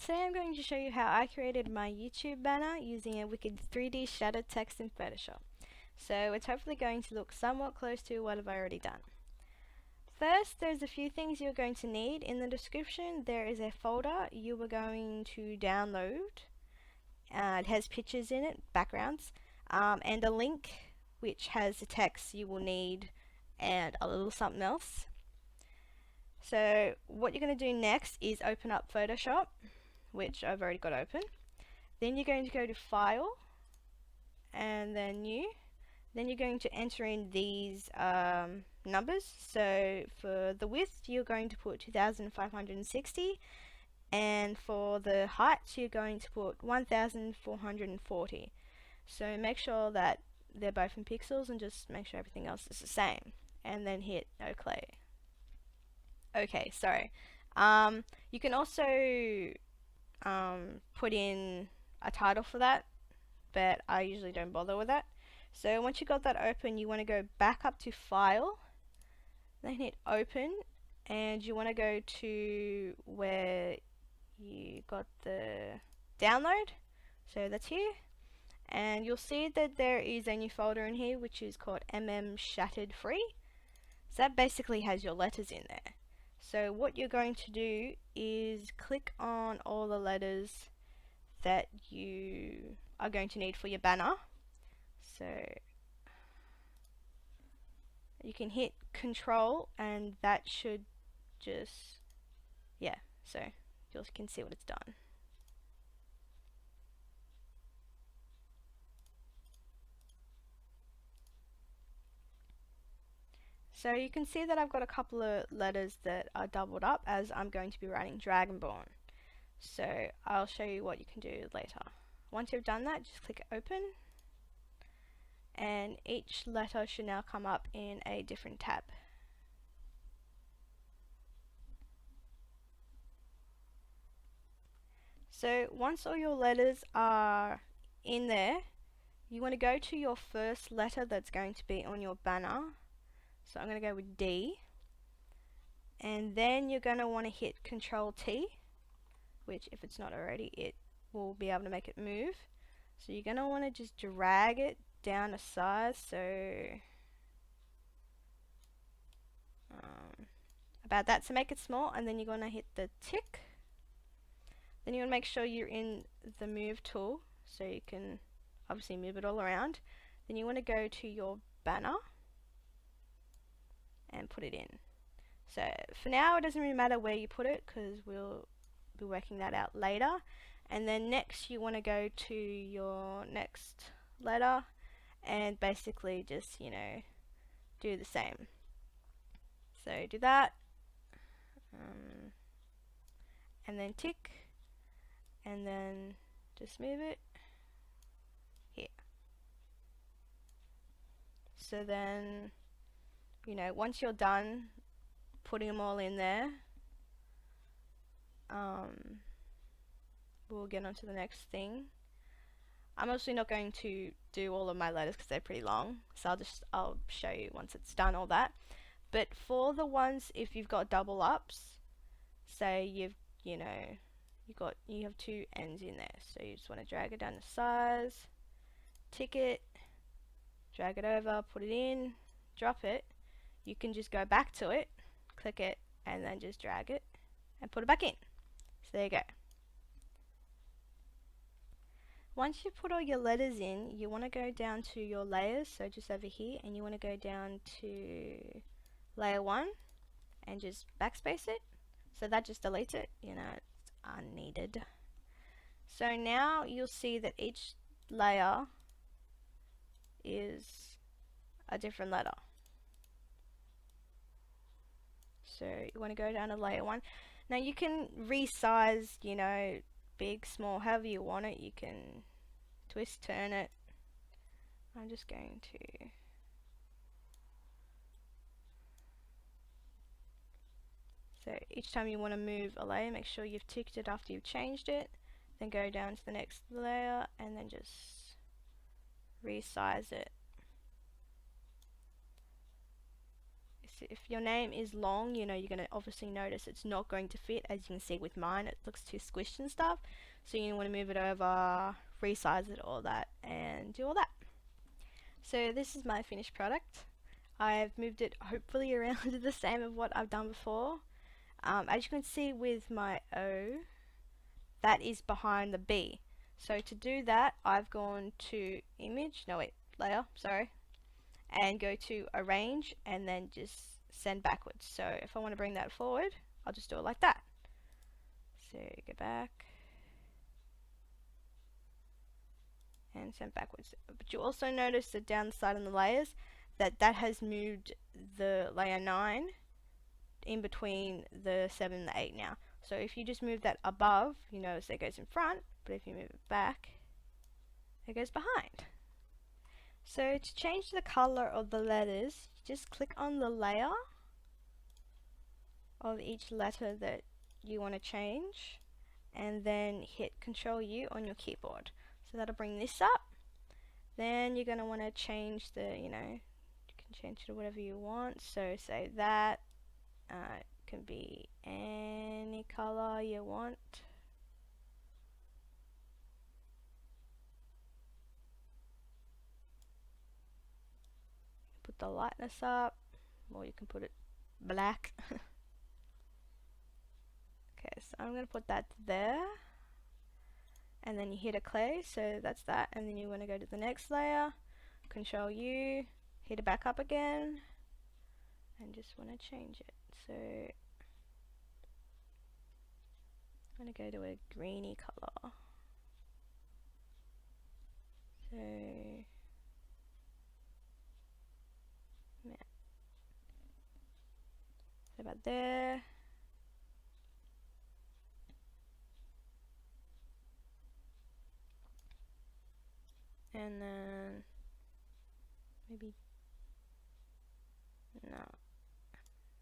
Today I'm going to show you how I created my YouTube banner using a wicked 3D shadowed text in Photoshop. So it's hopefully going to look somewhat close to what I've already done. First, there's a few things you're going to need. In the description there is a folder you are going to download. It has pictures in it, backgrounds, and a link which has the text you will need and a little something else. So what you're going to do next is open up Photoshop, which I've already got open. Then you're going to go to File and then New. Then you're going to enter in these numbers. So for the width you're going to put 2560, and for the height you're going to put 1440. So make sure that they're both in pixels and just make sure everything else is the same, and then hit OK. Sorry. You can also put in a title for that, but I usually don't bother with that. So once you got that open, you want to go back up to File, then hit Open, and you want to go to where you got the download. So that's here, and you'll see that there is a new folder in here which is called Shattered Free. So that basically has your letters in there. So what you're going to do is click on all the letters that you are going to need for your banner. So you can hit Control and that should just, so you can see what it's done. So you can see that I've got a couple of letters that are doubled up as I'm going to be writing Dragonborn. So I'll show you what you can do later. Once you've done that, just click Open, and each letter should now come up in a different tab. So once all your letters are in there, you want to go to your first letter that's going to be on your banner. So I'm going to go with D, and then you're going to want to hit Control T, which if it's not already, it will be able to make it move. So you're going to want to just drag it down a size, so about that, to make it small, and then you're going to hit the tick. Then you want to make sure you're in the move tool so you can obviously move it all around. Then you want to go to your banner and put it in. So for now it doesn't really matter where you put it because we'll be working that out later. And then next you want to go to your next letter and basically just, do the same. So do that, and then tick, and then just move it here. So then, once you're done putting them all in there, we'll get on to the next thing. I'm obviously not going to do all of my letters because they're pretty long, so I'll show you once it's done all that. But for the ones, if you've got double ups, say you have two N's in there, so you just want to drag it down to size, tick it, drag it over, put it in, drop it. You can just go back to it, click it, and then just drag it and put it back in. So there you go. Once you put all your letters in, you want to go down to your layers, so just over here, and you want to go down to layer 1 and just backspace it. So that just deletes it, it's unneeded. So now you'll see that each layer is a different letter. So you want to go down to layer 1. Now you can resize, big, small, however you want it. You can twist, turn it. I'm just going to so each time you want to move a layer, make sure you've ticked it after you've changed it, then go down to the next layer and then just resize it. if your name is long, you know, you're going to obviously notice it's not going to fit. As you can see with mine, it looks too squished and stuff. So you want to move it over, resize it, all that, and do all that. So this is my finished product. I've moved it hopefully around to the same of what I've done before. As you can see with my O, that is behind the B. So to do that, I've gone to layer, sorry, and go to arrange and then just send backwards. So if I want to bring that forward, I'll just do it like that. So go back and send backwards. But you also notice that down the side on the layers, that has moved the layer 9 in between the 7 and the 8 now. So if you just move that above, you notice it goes in front, but if you move it back, it goes behind. So to change the color of the letters, just click on the layer of each letter that you want to change, and then hit Control U on your keyboard. So that'll bring this up. Then you're going to want to change the, you can change it to whatever you want. So say that can be any color you want. Put the lightness up, or you can put it black. Okay, so I'm going to put that there, and then you hit OK, so that's that, and then you want to go to the next layer, Control U, hit it back up again, and just want to change it. So I'm going to go to a greeny color. So yeah, so about there. And then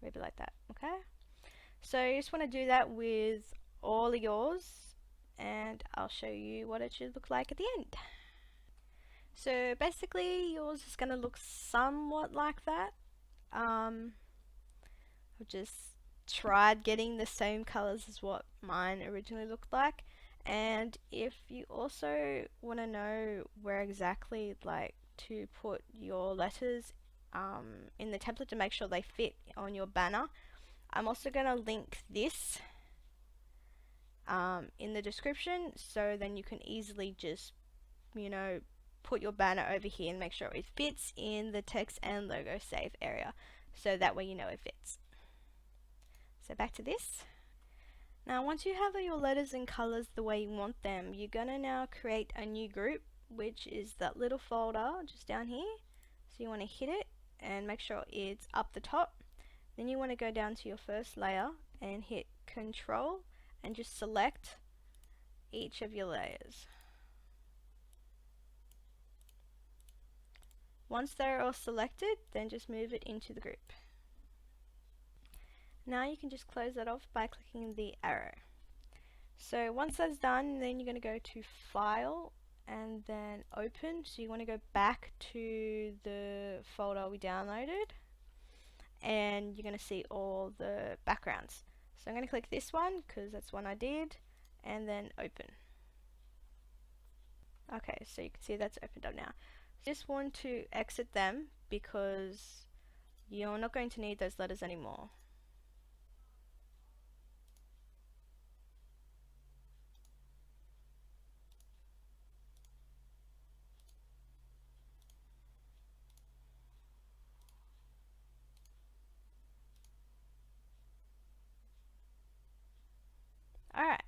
maybe like that. Okay, so you just want to do that with all of yours, and I'll show you what it should look like at the end. So basically yours is going to look somewhat like that. I've just tried getting the same colors as what mine originally looked like. And if you also want to know where exactly to put your letters in the template to make sure they fit on your banner, I'm also going to link this in the description, so then you can easily just put your banner over here and make sure it fits in the text and logo save area, so that way you know it fits. So back to this. Now once you have your letters and colors the way you want them, you're gonna now create a new group, which is that little folder just down here. So you want to hit it and make sure it's up the top. Then you want to go down to your first layer and hit Control and just select each of your layers. Once they're all selected, then just move it into the group. Now you can just close that off by clicking the arrow. So once that's done, then you're going to go to File and then Open. So you want to go back to the folder we downloaded, and you're going to see all the backgrounds. So I'm going to click this one because that's one I did, and then Open. Okay, so you can see that's opened up now. Just want to exit them because you're not going to need those letters anymore. Alright,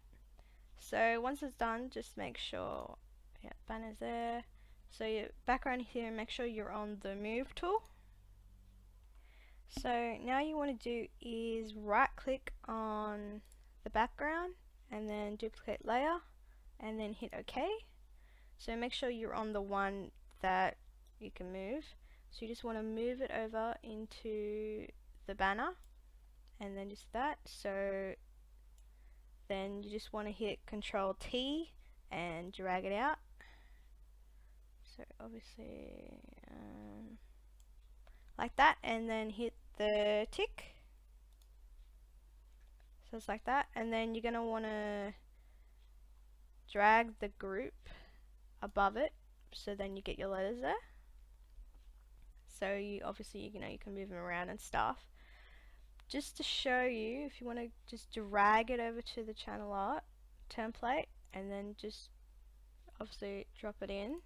so once it's done, just make sure, banner's there. So your background here, make sure you're on the move tool. So now you want to do is right click on the background and then duplicate layer and then hit OK. So make sure you're on the one that you can move. So you just want to move it over into the banner and then just that. So then you just want to hit Control T and drag it out. So obviously like that, and then hit the tick. So it's like that, and then you're going to want to drag the group above it, so then you get your letters there. So you obviously, you know, you can move them around and stuff. Just to show you, if you want to just drag it over to the channel art template, and then just obviously drop it in,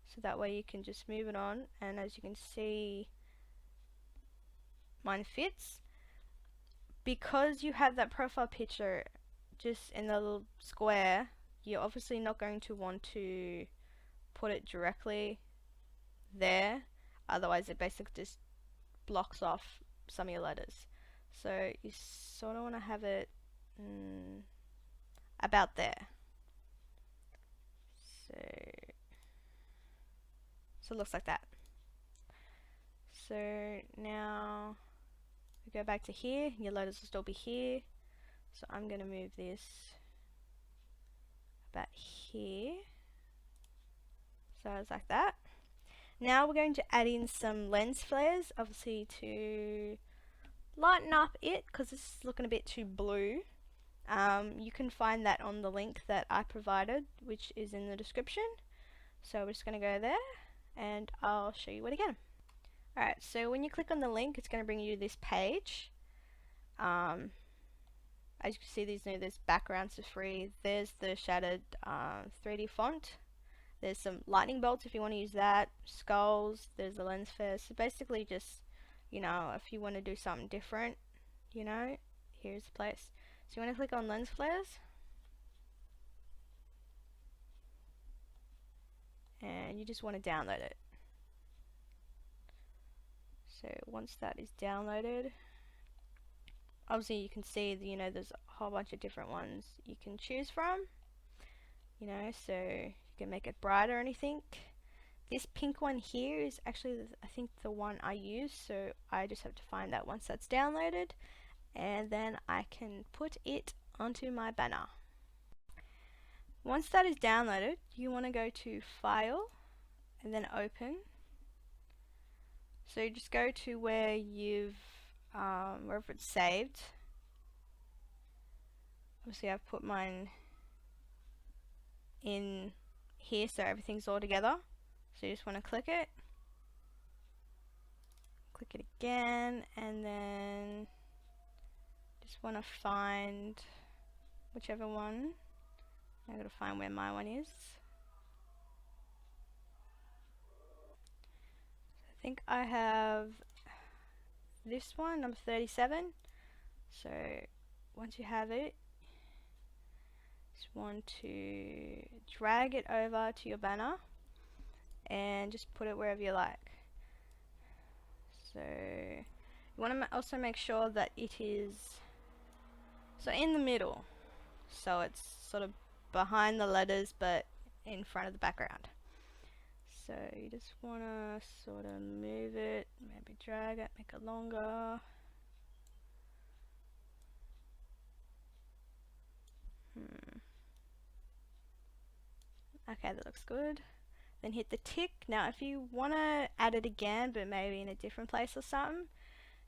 so that way you can just move it on, and as you can see, mine fits. Because you have that profile picture just in the little square, you're obviously not going to want to put it directly there, otherwise it basically just blocks off some of your letters. So you sort of want to have it about there. So it looks like that. So now we go back to here, your letters will still be here. So I'm going to move this about here. So it's like that. Now we're going to add in some lens flares, obviously to lighten up it, because it's looking a bit too blue. You can find that on the link that I provided, which is in the description. So we're just going to go there, and I'll show you what again. Alright, so when you click on the link, it's going to bring you to this page. As you can see, there's backgrounds for free. There's the shadowed 3D font. There's some lightning bolts if you want to use that. Skulls. There's the LensFlare. So basically just, you know, if you want to do something different, you know, here's the place. So you want to click on LensFlares. And you just want to download it. So once that is downloaded, obviously you can see, you know, there's a whole bunch of different ones you can choose from, you know, so you can make it bright or anything. This pink one here is actually, I think, the one I use, so I just have to find that once that's downloaded, and then I can put it onto my banner. Once that is downloaded, you want to go to File and then Open. So you just go to where you've wherever it's saved. Obviously I've put mine in here so everything's all together. So you just want to click it again, and then just want to find whichever one. I gotta find where my one is. I think I have this one, number 37. So once you have it, just want to drag it over to your banner and just put it wherever you like. So you want to also make sure that it is in the middle, so it's sort of behind the letters but in front of the background. So you just want to sort of move it, maybe drag it, make it longer. Okay, that looks good. Then hit the tick. Now if you want to add it again, but maybe in a different place or something,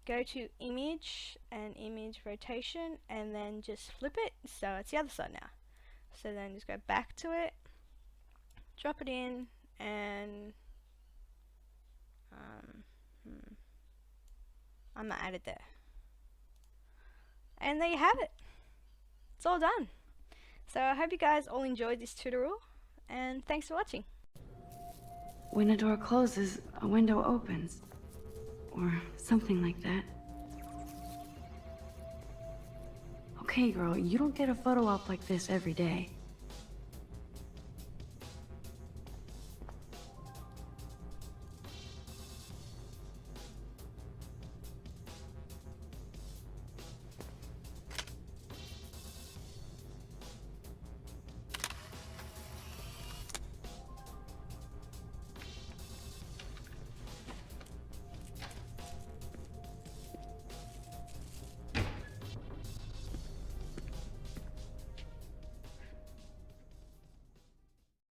go to Image and Image Rotation, and then just flip it so it's the other side now. So then just go back to it, drop it in, and I'm gonna add it there. And there you have it. It's all done. So I hope you guys all enjoyed this tutorial, and thanks for watching. When a door closes, a window opens. Or something like that. Okay, girl, you don't get a photo op like this every day.